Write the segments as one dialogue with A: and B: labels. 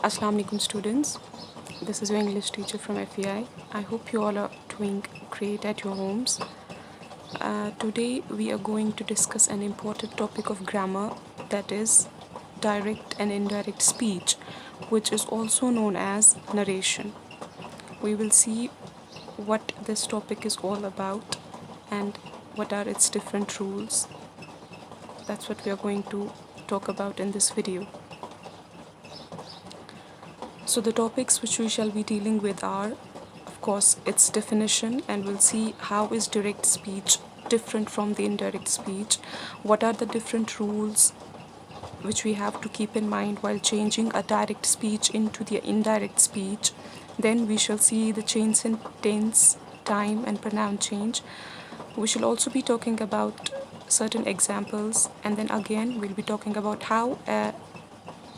A: Assalamu alaikum students. This is your English teacher from FEI. I hope you all are doing great at your homes. Today we are going to discuss an important topic of grammar, that is direct and indirect speech, which is also known as narration. We will see what this topic is all about and what are its different rules. That's what we are going to talk about in this video. So the topics which we shall be dealing with are, of course, its definition, and we'll see how is direct speech different from the indirect speech, what are the different rules which we have to keep in mind while changing a direct speech into the indirect speech. Then we shall see the change in tense, time and pronoun change. We shall also be talking about certain examples, and then again we'll be talking about how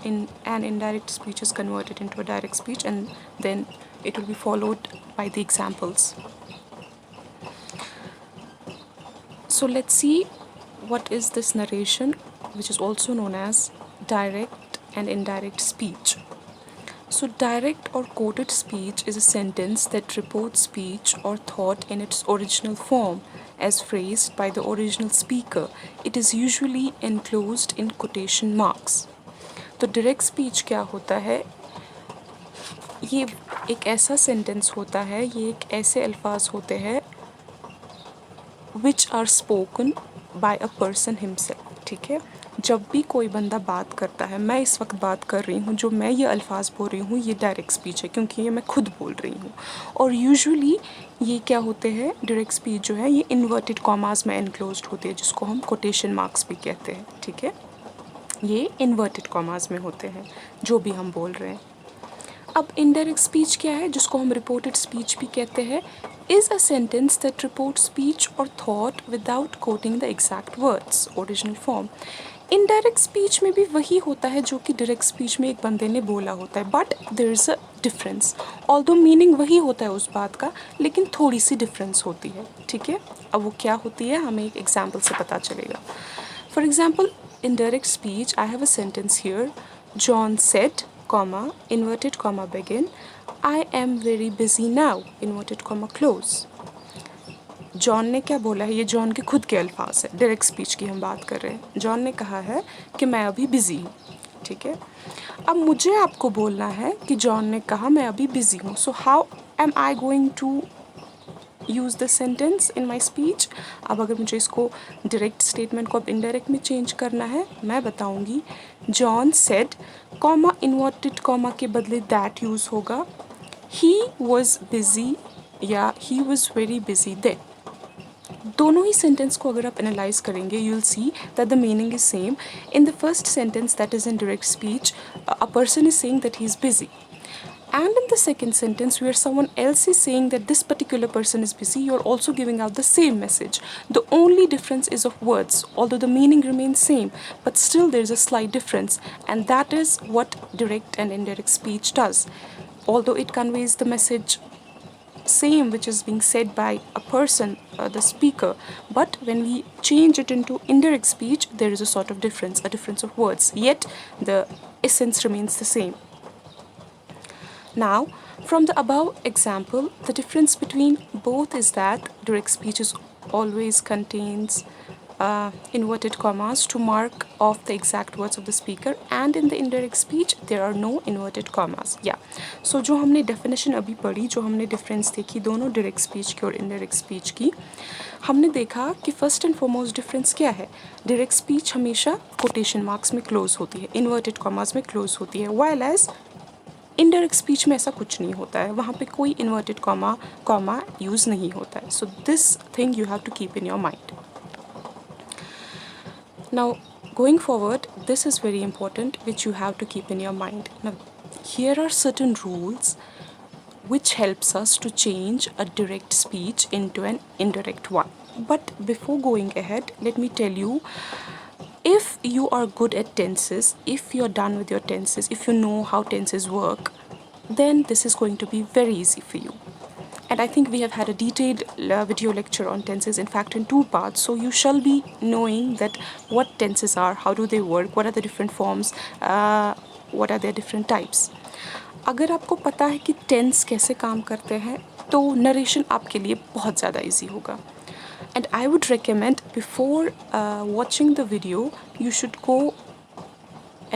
A: in an indirect speech is converted into a direct speech, and then it will be followed by the examples. So let's see what is this narration, which is also known as direct and indirect speech. So direct or quoted speech is a sentence that reports speech or thought in its original form as phrased by the original speaker. It is usually enclosed in quotation marks. तो direct speech क्या होता है? ये एक ऐसा sentence होता है, ये एक ऐसे अल्फाज होते हैं which are spoken by a person himself. ठीक है, जब भी कोई बंदा बात करता है, मैं इस वक्त बात कर रही हूँ, जो मैं ये अल्फाज बोल रही हूँ, ये डायरेक्ट स्पीच है क्योंकि ये मैं खुद बोल रही हूँ. और यूजुअली ये क्या होते हैं, डायरेक्ट स्पीच जो है ये इन्वर्टेड कॉमास में एनक्लोज्ड होती है, जिसको हम कोटेशन मार्क्स भी कहते हैं. ठीक है, ये इन्वर्टेड कॉमास में होते हैं जो भी हम बोल रहे हैं. अब इनडायरेक्ट स्पीच क्या है, जिसको हम रिपोर्टेड स्पीच भी कहते हैं, is a sentence that report speech और thought without quoting the exact words original form. Indirect speech में भी वही होता है जो कि डायरेक्ट स्पीच में एक बंदे ने बोला होता है, but there is a difference. Although meaning वही होता है उस बात का, लेकिन थोड़ी सी डिफरेंस होती है. ठीक है, अब वो क्या होती है हमें एक एग्जाम्पल से पता चलेगा. For example, in direct speech, I have a sentence here. John said, comma, inverted comma begin, I am very busy now, inverted comma close. John ने क्या बोला है, ये जॉन के खुद के अल्फाज है, डायरेक्ट स्पीच की हम बात कर रहे हैं. जॉन ने कहा है कि मैं अभी बिज़ी हूँ. ठीक है, अब मुझे आपको बोलना है कि जॉन ने कहा मैं अभी बिज़ी हूँ. So how am I going to use this sentence in my speech. अब अगर मुझे इसको डायरेक्ट स्टेटमेंट को अब इनडायरेक्ट में चेंज करना है, मैं बताऊंगी John said, comma inverted comma के बदले दैट यूज़ होगा. ही वॉज बिज़ी या he was very busy then. दोनों ही सेंटेंस को अगर आप एनालाइज करेंगे, you will see that the meaning is same. In the first sentence that is in direct speech, a person is saying that he is busy. And in the second sentence, where someone else is saying that this particular person is busy, you're also giving out the same message. The only difference is of words, although the meaning remains same, but still there's a slight difference, and that is what direct and indirect speech does. Although it conveys the message same which is being said by a person, the speaker, but when we change it into indirect speech, there is a sort of difference, a difference of words, yet the essence remains the same. Now, from the above example, the difference between both is that direct speech is always contains inverted commas to mark off the exact words of the speaker, and in the indirect speech there are no inverted commas. Yeah. So जो हमने definition अभी पढ़ी, जो हमने difference देखी दोनों direct speech की और indirect speech की, हमने देखा कि first and foremost difference क्या है. direct speech हमेशा quotation marks में close होती है, inverted commas में close होती है, while as इनडायरेक्ट स्पीच में ऐसा कुछ नहीं होता है, वहाँ पे कोई इन्वर्टेड कॉमा यूज़ नहीं होता है. So this thing you have to keep in your mind. Now going forward, this is very important which you have to keep in your mind. Now here are certain rules which helps us to change a direct speech into an indirect one. But before going ahead, let me tell you, if you are good at tenses, if you're done with your tenses, if you know how tenses work, then this is going to be very easy for you. And I think we have had a detailed video lecture on tenses, in fact in 2 parts, so you shall be knowing that what tenses are, how do they work, what are the different forms, what are their different types. अगर आपको पता है कि tense कैसे काम करते हैं तो नरेशन आपके लिए बहुत ज़्यादा ईजी होगा. And I would recommend before watching the video, you should go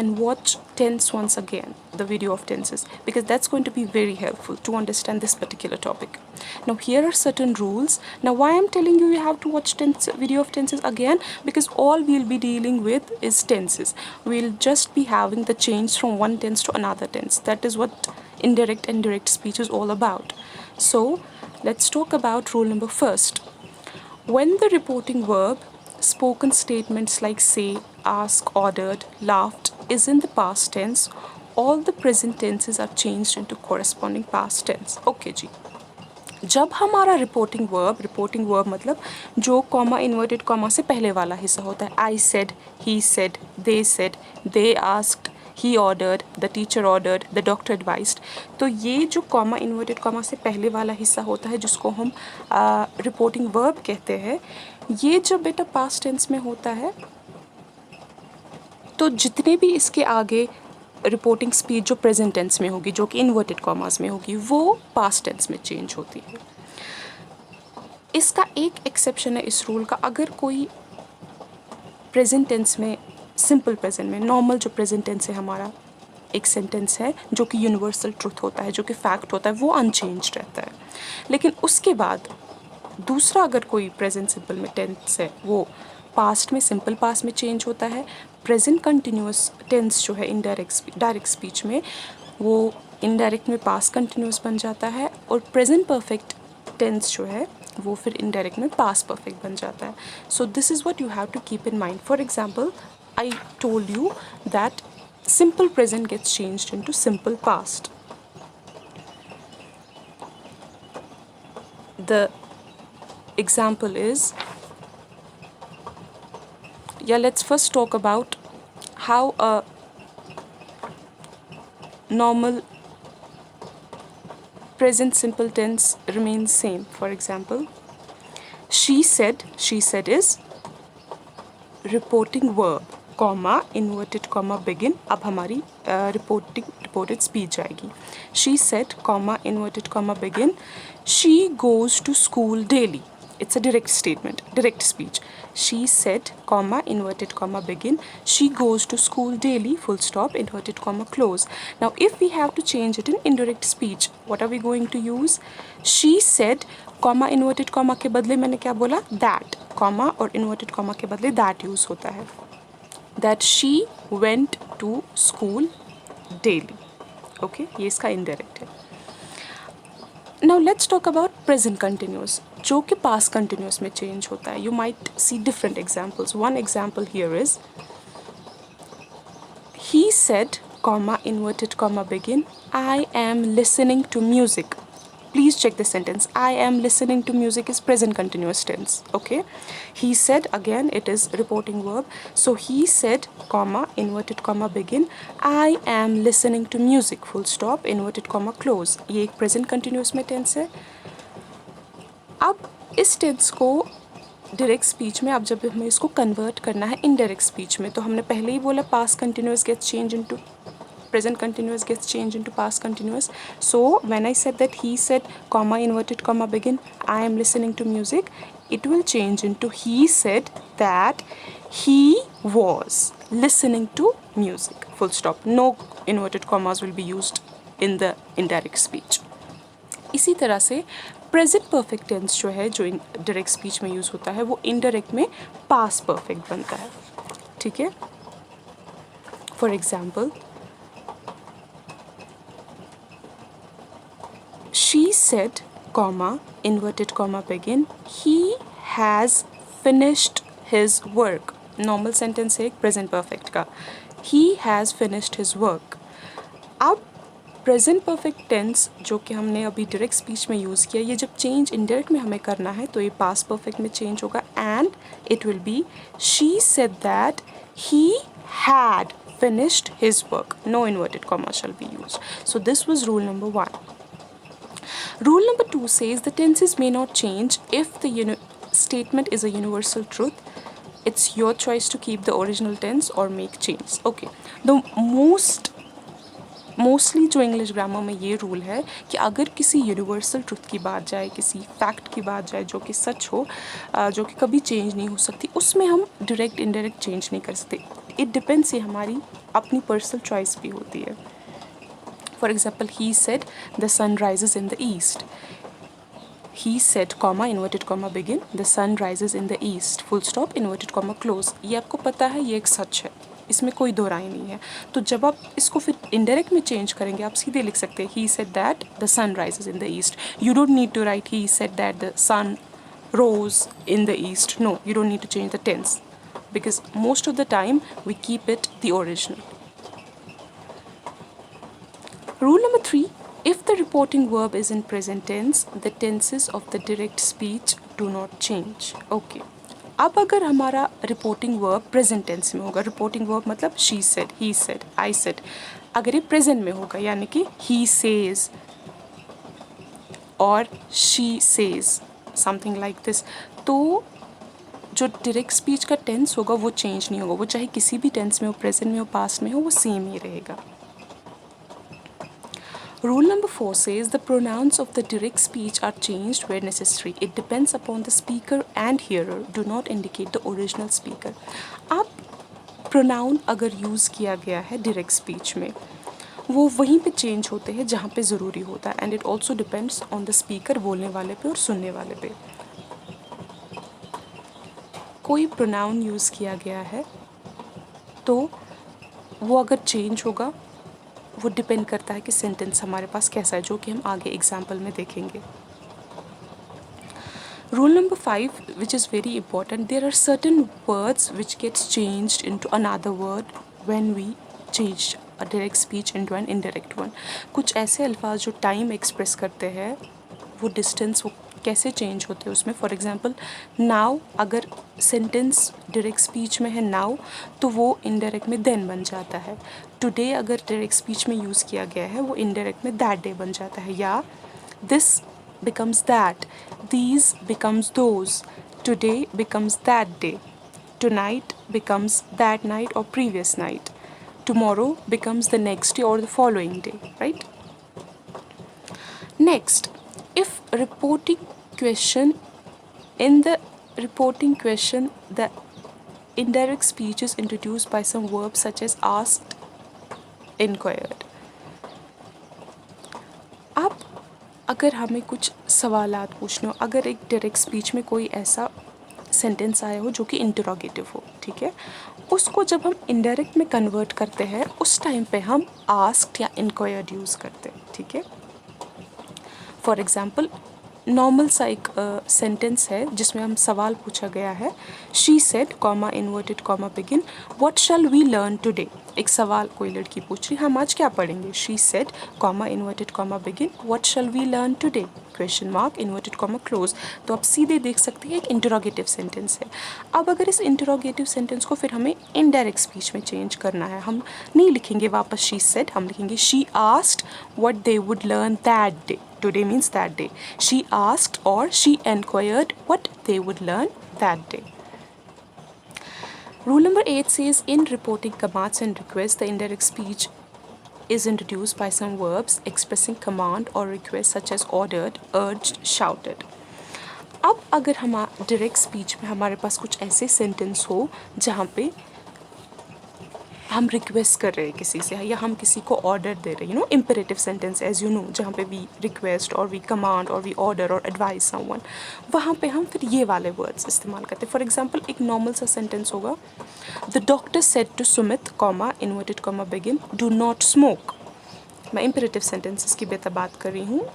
A: and watch tense once again, the video of tenses, because that's going to be very helpful to understand this particular topic. Now here are certain rules. Now why I'm telling you you have to watch video of tenses again, because all we'll be dealing with is tenses. We'll just be having the change from one tense to another tense. That is what indirect and direct speech is all about. So let's talk about rule number first. When the reporting verb, spoken statements like say, ask, ordered, laughed is in the past tense, all the present tenses are changed into corresponding past tense. Okay जी. जब हमारा reporting verb मतलब जो comma inverted comma से पहले वाला हिस्सा होता है, I said, he said, they asked, he ordered, the teacher ordered, the doctor advised. तो ये जो कॉमा इन्वर्टेड कॉमा से पहले वाला हिस्सा होता है जिसको हम रिपोर्टिंग वर्ब कहते हैं, ये जब बेटा पास्ट टेंस में होता है तो जितने भी इसके आगे रिपोर्टिंग स्पीच जो प्रेजेंट टेंस में होगी, जो कि इन्वर्टेड कॉमास में होगी, वो पास्ट टेंस में चेंज होती है. इसका एक एक्सेप्शन है इस रूल का. अगर कोई प्रेजेंट टेंस में, सिंपल प्रेजेंट में, नॉर्मल जो प्रेजेंट टेंस है हमारा, एक सेंटेंस है जो कि यूनिवर्सल ट्रुथ होता है, जो कि फैक्ट होता है, वो अनचेंज्ड रहता है. लेकिन उसके बाद दूसरा अगर कोई प्रेजेंट सिंपल में टेंस है, वो पास्ट में, सिंपल पास्ट में चेंज होता है. प्रेजेंट कंटिन्यूस टेंस जो है डायरेक्ट स्पीच में, वो इनडायरेक्ट में पास्ट कंटिन्यूस बन जाता है. और प्रेजेंट परफेक्ट टेंस जो है वो फिर इनडायरेक्ट में पास्ट परफेक्ट बन जाता है. So this is what you have to keep in mind. For example, I told you that simple present gets changed into simple past. The example is, let's first talk about how a normal present simple tense remains same. For example, she said is reporting verb, comma inverted comma begin. अब हमारी reported speech आएगी. She said comma inverted comma begin, she goes to school daily. It's a direct statement, direct speech. She said, comma, inverted comma, begin. She goes to school daily, full stop, inverted comma, close. Now, if we have to change it in indirect speech, what are we going to use? She said, comma, inverted comma के बदले मैंने क्या बोला? That, comma और inverted comma के बदले that use होता है. That she went to school daily. Okay, ये इसका indirect है. Now let's talk about present continuous, जो कि past continuous में change होता है. You might see different examples. One example here is, he said, comma, inverted comma, begin, I am listening to music. Please check the sentence. I am listening to music is present continuous tense. Okay. He said, again it is reporting verb. So he said, comma, inverted comma, begin, I am listening to music, full stop, inverted comma, close. ये एक present continuous में tense है. अब इस tense को direct speech में, अब जब हमें इसको कन्वर्ट करना है इनडायरेक्ट स्पीच में, तो हमने पहले ही बोला past continuous gets change into present continuous gets changed into past continuous. So when I said that he said, comma, inverted comma, begin, I am listening to music, it will change into he said that he was listening to music, full stop. No inverted commas will be used in the indirect speech. इसी तरह से present perfect tense जो है, जो direct speech में use होता है, वो इनडायरेक्ट में पास्ट परफेक्ट बनता है. ठीक है. For example, she said, comma, inverted comma, begin, he has finished his work. Normal sentence है present perfect का. He has finished his work. अब present perfect tense जो कि हमने अभी direct speech में use किया, ये जब change indirect में हमें करना है तो ये past perfect में change होगा and it will be, she said that he had finished his work. No inverted comma shall be used. So this was rule number 1. Rule number 2 says the tenses may not change if the statement is a universal truth. It's your choice to keep the original tense or make change. Okay. The mostly जो English grammar में ये rule है कि अगर किसी universal truth की बात जाए, किसी फैक्ट की बात जाए जो कि सच हो, जो कि कभी चेंज नहीं हो सकती, उसमें हम डायरेक्ट इनडायरेक्ट चेंज नहीं कर सकते. इट डिपेंड्स, ये हमारी अपनी पर्सनल चॉइस भी होती है. For example, he said the sun rises in the east. He said, comma, inverted comma, begin, the sun rises in the east, full stop, inverted comma, close. ये आपको पता है, ये एक सच है, इसमें कोई दो राय नहीं है. तो जब आप इसको फिर इनडायरेक्ट में चेंज करेंगे, आप सीधे लिख सकते हैं, he said that the sun rises in the east. You don't need to write, he said that the sun rose in the east. No, you don't need to change the tense, because most of the time we keep it the original. Rule number 3, if the reporting verb is in present tense, the tenses of the direct speech do not change. Okay. अब अगर हमारा reporting verb present tense में होगा, reporting verb मतलब she said, he said, I said, अगर ये present में होगा यानी कि ही सेज और she says, something like this, तो जो डायरेक्ट स्पीच का टेंस होगा वो चेंज नहीं होगा. वो चाहे किसी भी टेंस में हो, प्रेजेंट में हो, पास्ट में हो, वो सेम ही रहेगा. Rule number 4 says the pronouns of the direct speech are changed where necessary. It depends upon the speaker and hearer. Do not indicate the original speaker. अब pronoun अगर यूज़ किया गया है direct speech में, वो वहीं पे चेंज होते हैं जहाँ पे ज़रूरी होता है. And it also depends on the speaker, बोलने वाले पे और सुनने वाले पे. कोई प्रोनाउन यूज़ किया गया है तो वो अगर चेंज होगा, वो डिपेंड करता है कि सेंटेंस हमारे पास कैसा है, जो कि हम आगे एग्जाम्पल में देखेंगे. Rule number 5, which is very important, there are certain words which gets changed into another word when we change a direct speech into an indirect one. कुछ ऐसे अल्फाज जो टाइम एक्सप्रेस करते हैं, वो डिस्टेंस, वो कैसे चेंज होते हैं उसमें. फॉर एग्जांपल, नाउ, अगर सेंटेंस डायरेक्ट स्पीच में है नाउ, तो वो इनडायरेक्ट में देन बन जाता है. टुडे अगर डायरेक्ट स्पीच में यूज़ किया गया है, वो इनडायरेक्ट में दैट डे बन जाता है. या this becomes that, these becomes those, today becomes that day, tonight becomes that night और previous night, tomorrow becomes the next day और the following day, right. Next, if reporting question, in the reporting question the indirect speech is introduced by some verbs such as asked, inquired. अब अगर हमें कुछ सवालात पूछने हो, अगर एक डायरेक्ट स्पीच में कोई ऐसा सेंटेंस आया हो जो कि इंटरोगेटिव हो, ठीक है, उसको जब हम इनडायरेक्ट में कन्वर्ट करते हैं, उस टाइम पे हम आस्क्ड या इंक्वायर्ड यूज़ करते हैं, ठीक है. फॉर एग्ज़ाम्पल, नॉर्मल सा एक सेंटेंस है जिसमें हम सवाल पूछा गया है, she said, comma, inverted comma, begin, what shall we learn today. एक सवाल कोई लड़की पूछ रही, हम आज क्या पढ़ेंगे. She said, comma, inverted comma, begin, what shall we learn today, question mark, inverted comma, close. तो आप सीधे देख सकते हैं एक इंटरोगेटिव सेंटेंस है. अब अगर इस इंटरोगेटिव सेंटेंस को फिर हमें इनडायरेक्ट स्पीच में चेंज करना है, हम नहीं लिखेंगे वापस शी सेड, हम लिखेंगे she asked what they would learn that day. Today means that day. She asked or she enquired what they would learn that day. Rule number 8 says in reporting commands and requests, the indirect speech is introduced by some verbs expressing command or request such as ordered, urged, shouted. अब अगर हम direct speech में हमारे पास कुछ ऐसे sentence हो जहाँ पे हम रिक्वेस्ट कर रहे हैं किसी से, या हम किसी को ऑर्डर दे रहे हैं, imperative sentence as you know, जहाँ पे वी रिक्वेस्ट और वी कमांड और वी ऑर्डर और एडवाइस समवन, वहाँ पे हम फिर ये वाले वर्ड्स इस्तेमाल करते हैं. फॉर एग्जांपल, एक नॉर्मल सा सेंटेंस होगा, the doctor said to Sumit, comma, inverted comma, begin, do not smoke. मैं इम्पेरेटिव सेंटेंसेस की बात कर रही हूँ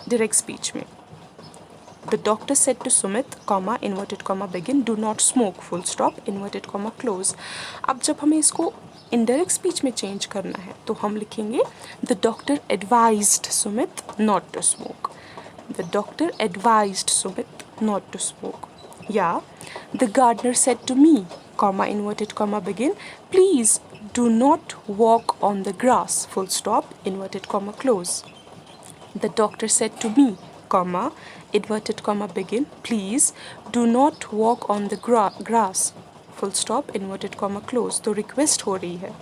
A: डायरेक्ट स्पीच में. The doctor said to Sumit, comma, inverted comma, begin, do not smoke, full stop, inverted comma, close. अब जब हमें इसको indirect speech में change करना है, तो हम लिखेंगे the doctor advised Sumit not to smoke. The doctor advised Sumit not to smoke. या the gardener said to me, comma, inverted comma, begin, please do not walk on the grass, full stop, inverted comma, close. The doctor said to me, comma, inverted comma begin, please do not walk on the grass, full stop, inverted comma close. तो request हो रही है.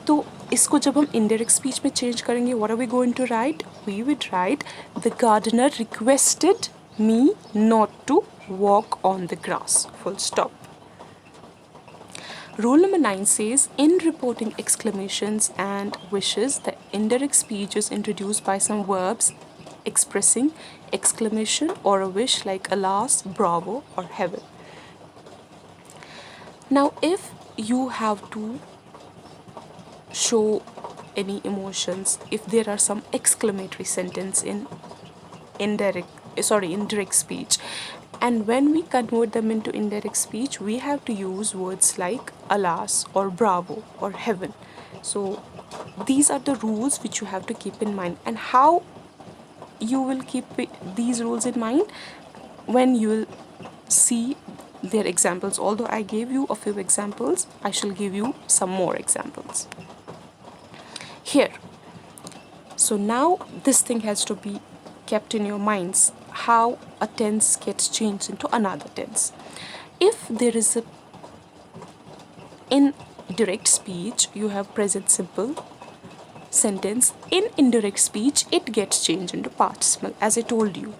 A: तो इसको जब हम indirect speech में change करेंगे, what are we going to write? We would write, the gardener requested me not to walk on the grass, full stop. Rule number 9 says, in reporting exclamations and wishes, the indirect speech is introduced by some verbs expressing exclamation or a wish like alas, bravo, or heaven. Now, if you have to show any emotions, if there are some exclamatory sentence in indirect speech, and when we convert them into indirect speech, we have to use words like alas or bravo or heaven. So these are the rules which you have to keep in mind. And how you will keep these rules in mind? When you will see their examples. Although I gave you a few examples, I shall give you some more examples here. So now this thing has to be kept in your minds, how a tense gets changed into another tense. If there is a in direct speech, you have present simple sentence. In indirect speech, it gets changed into participle, as I told you.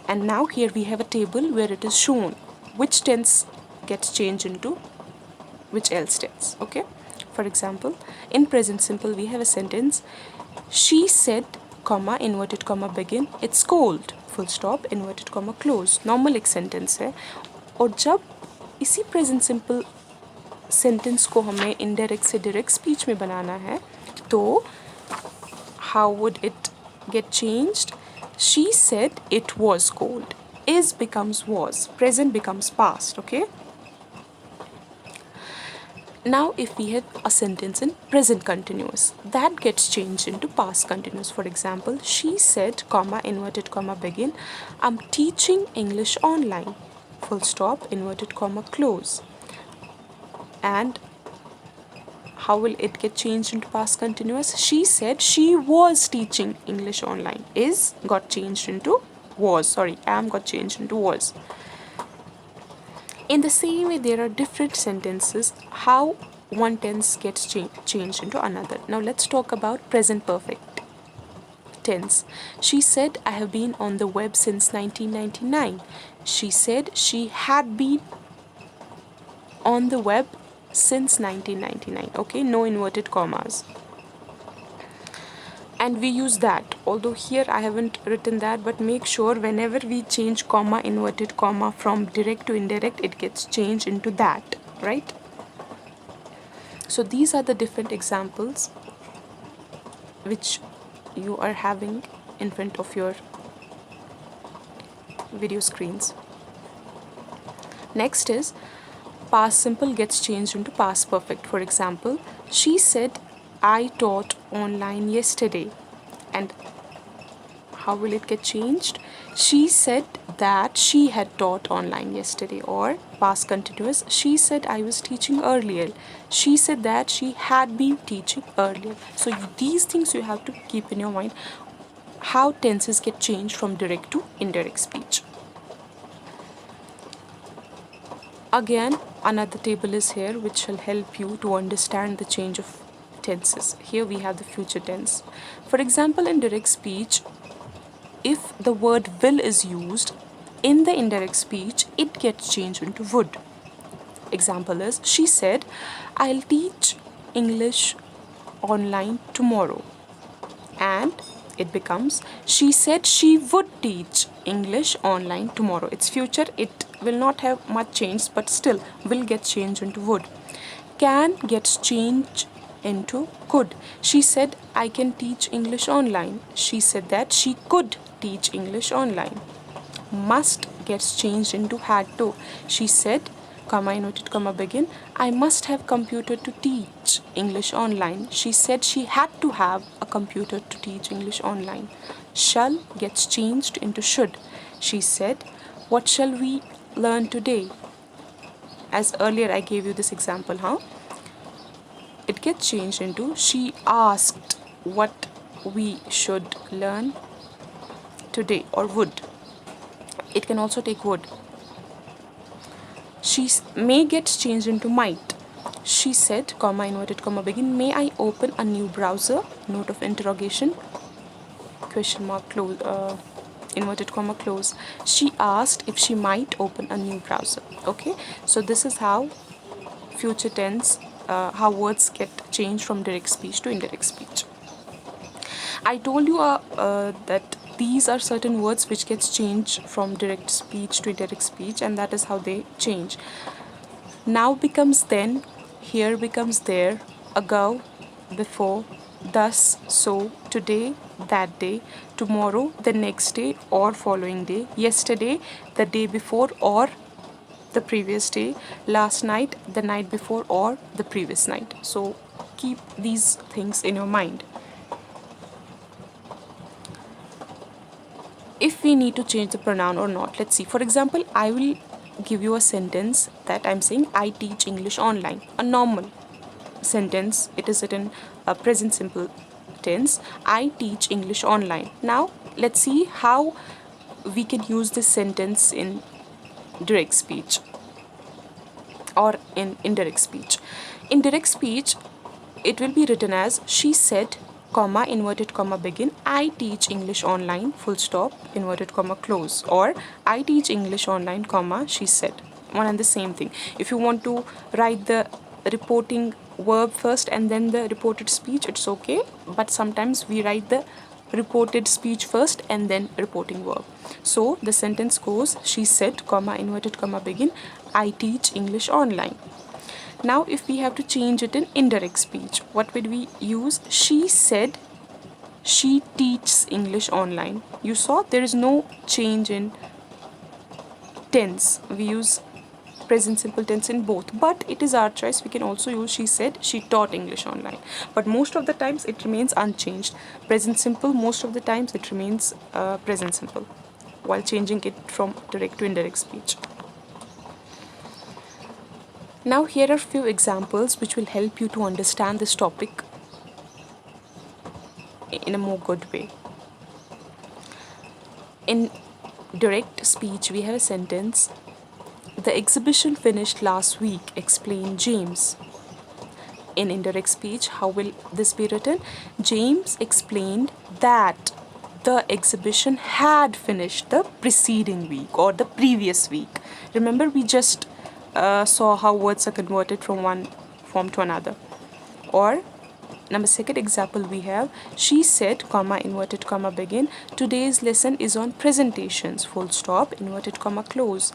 A: And now here we have a table where it is shown which tense gets changed into which else tense. Okay. For example, in present simple, we have a sentence. She said, comma, inverted comma begin, it's cold, full stop, inverted comma close. Normal एक sentence है. और जब इसी present simple sentence को हमें indirect से direct speech में बनाना है, तो how would it get changed? She said it was cold. Is becomes was. Present becomes past. Okay. Now if we have a sentence in present continuous, that gets changed into past continuous. For example, she said, comma, inverted comma begin, I'm teaching English online, full stop, inverted comma close. And how will it get changed into past continuous? She said she was teaching English online. Is got changed into was. Am got changed into was. In the same way, there are different sentences how one tense gets changed into another. Now let's talk about present perfect tense. She said, I have been on the web since 1999. She said she had been on the web since 1999. Okay, no inverted commas. And we use that, although here I haven't written that, but make sure whenever we change comma, inverted comma from direct to indirect, it gets changed into that, right? So these are the different examples which you are having in front of your video screens. Next is past simple gets changed into past perfect. For example, she said, I taught online yesterday. And how will it get changed? She said that she had taught online yesterday. Or past continuous, she said I was teaching earlier. She said that she had been teaching earlier. So these things you have to keep in your mind, how tenses get changed from direct to indirect speech. Again, another table is here which shall help you to understand the change of tenses. Here we have the future tense. For example, in direct speech, if the word will is used, in the indirect speech, it gets changed into would. Example is, she said, I'll teach English online tomorrow. And it becomes, she said she would teach English online tomorrow. It's future, it will not have much change, but still will get changed into would. Can gets changed into could. She said, I can teach English online. She said that she could teach English online. Must gets changed into had to. She said, comma, inverted comma begin, I must have computer to teach English online. She said she had to have a computer to teach English online. Shall gets changed into should. She said, what shall we learn today? As earlier I gave you this example, it gets changed into she asked what we should learn today, or would. It can also take would. May gets changed into might. She said, comma, inverted comma, begin, may I open a new browser? Note of interrogation, question mark, close, inverted comma, close. She asked if she might open a new browser. Okay, so this is how future tense, how words get changed from direct speech to indirect speech. I told you that these are certain words which gets changed from direct speech to indirect speech, and that is how they change. Now becomes then, here becomes there, ago, before, thus, so, today, that day, tomorrow, the next day or following day, yesterday, the day before or the previous day, last night, the night before or the previous night. So keep these things in your mind. If we need to change the pronoun or not, let's see. For example, I will give you a sentence that I'm saying, I teach English online. A normal sentence, it is written present simple tense, I teach English online. Now let's see how we can use this sentence in direct speech or in indirect speech. In direct speech, it will be written as, she said, comma, inverted comma, begin, I teach English online, full stop, inverted comma, close. Or I teach English online, comma, she said. One and the same thing. If you want to write the reporting verb first and then the reported speech, it's okay. But sometimes we write the reported speech first and then reporting verb. So the sentence goes, she said, comma, inverted comma, begin, I teach English online. Now if we have to change it in indirect speech, what would we use? She said she teaches English online. You saw there is no change in tense. We use present simple tense in both, but it is our choice. We can also use she said she taught English online, but most of the times it remains unchanged. Present simple, most of the times it remains present simple while changing it from direct to indirect speech. Now here are few examples which will help you to understand this topic in a more good way. In direct speech, we have a sentence, the exhibition finished last week, explained James. In indirect speech, how will this be written? James explained that the exhibition had finished the preceding week or the previous week. Remember, we just saw how words are converted from one form to another. Or number second example, we have, she said, comma, inverted comma, begin, today's lesson is on presentations, full stop, inverted comma, close.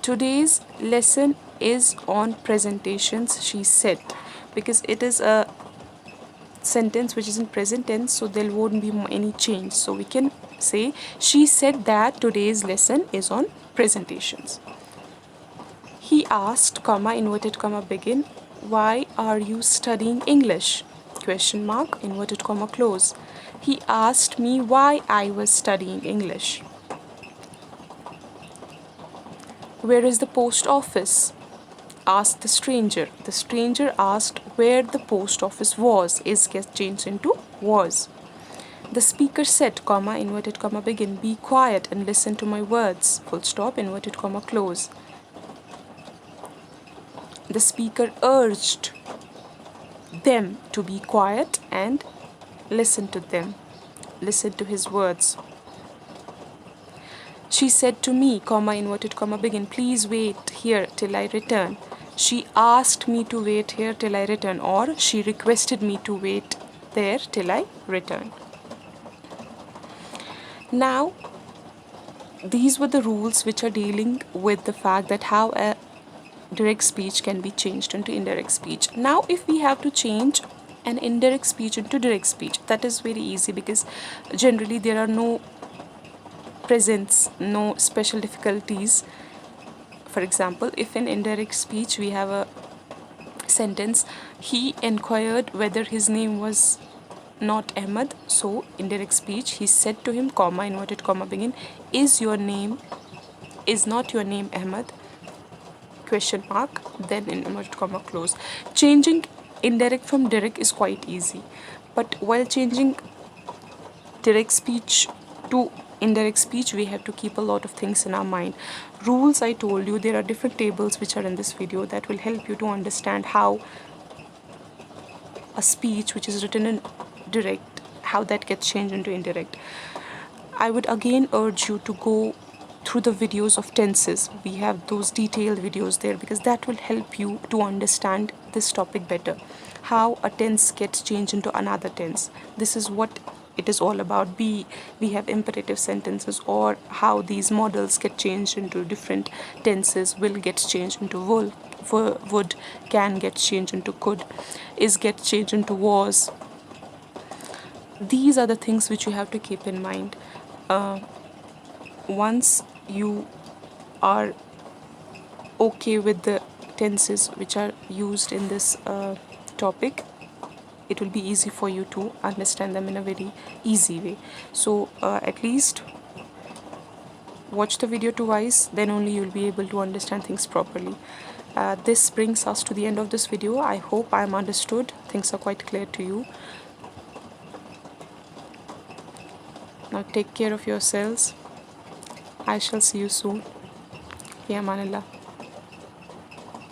A: Today's lesson is on presentations, she said, because it is a sentence which is in present tense, so there won't be any change. So we can say, she said that today's lesson is on presentations. He asked, comma, inverted comma, begin, why are you studying English? Question mark, inverted comma, close. He asked me why I was studying English. Where is the post office? Asked the stranger. The stranger asked where the post office was. Is gets changed into was. The speaker said, comma, inverted comma, begin, be quiet and listen to my words. Full stop, inverted comma, close. The speaker urged them to be quiet and listen to them. Listen to his words. She said to me, comma, inverted comma, begin, please wait here till I return. She asked me to wait here till I return, or she requested me to wait there till I return. Now, these were the rules which are dealing with the fact that how a direct speech can be changed into indirect speech. Now, if we have to change an indirect speech into direct speech, that is very easy because generally there are no presents, no special difficulties. For example, if in indirect speech we have a sentence, he inquired whether his name was not Ahmed, so indirect speech, he said to him, comma, inverted comma, begin, is not your name Ahmed? Question mark, then inverted comma, close. Changing Indirect from direct is quite easy, but while changing direct speech to indirect speech, we have to keep a lot of things in our mind. Rules, I told you, there are different tables which are in this video that will help you to understand how a speech which is written in direct, how that gets changed into indirect. I would again urge you to go through the videos of tenses. We have those detailed videos there because that will help you to understand this topic better. How a tense gets changed into another tense. This is what it is all about. We have imperative sentences, or how these models get changed into different tenses. Will gets changed into will, would, can gets changed into could, is gets changed into was. These are the things which you have to keep in mind. Once you are okay with the tenses which are used in this topic, it will be easy for you to understand them in a very easy way. So at least watch the video twice, then only you'll be able to understand things properly. This brings us to the end of this video. I hope I'm understood, things are quite clear to you. Now take care of yourselves. I shall see you soon. Ya Amanillah.